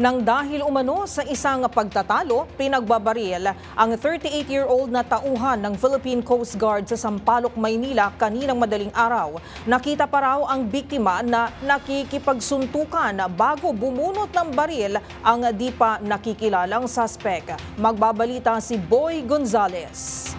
Nang dahil umano sa isang pagtatalo, pinagbabaril ang 38-year-old na tauhan ng Philippine Coast Guard sa Sampaloc, Maynila kaninang madaling araw. Nakita pa raw ang biktima na nakikipagsuntukan bago bumunot ng baril ang di pa nakikilalang suspect. Magbabalita si Boy Gonzales.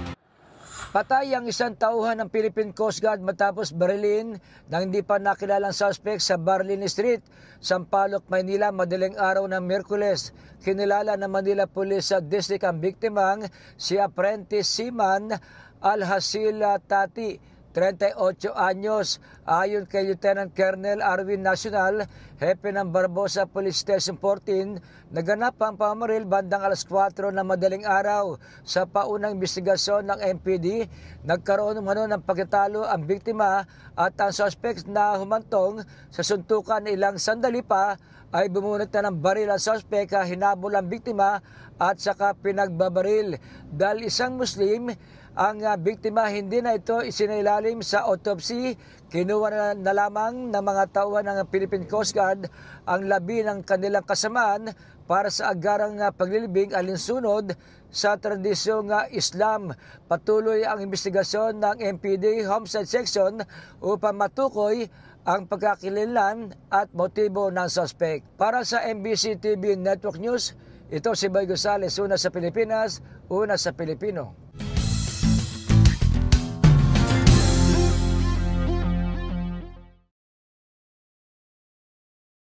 Patay ang isang tauhan ng Philippine Coast Guard matapos barilin ng hindi pa nakilalang suspect sa Barlini Street, Sampaloc, Maynila madaling araw ng Miyerkules. Kinilala ng Manila Police District ang biktimang si Apprentice Seaman Alhasil Tati, 38 anyos. Ayon kay Lieutenant Colonel Arwin Nacional, hepe ng Barbosa Police Station 14, naganap ang pamaril bandang alas 4 ng madaling araw. Sa paunang investigasyon ng MPD, nagkaroon umano ng pagkatalo ang biktima at ang suspect na humantong sa suntukan. Ilang sandali pa ay bumunot na ng baril ang suspect, hinabol ang biktima at saka pinagbabaril. Dahil isang Muslim ang biktima, hindi na ito isinailalim sa autopsy. Kinuha na lamang ng mga tauhan ng Philippine Coast Guard ang labi ng kanilang kasamaan para sa agarang paglilibing alinsunod sa tradisyong Islam. Patuloy ang investigasyon ng MPD Homicide Section upang matukoy ang pagkakilanlan at motibo ng suspect. Para sa MBC TV Network News, ito si Boy Gonzales, una sa Pilipinas, una sa Pilipino.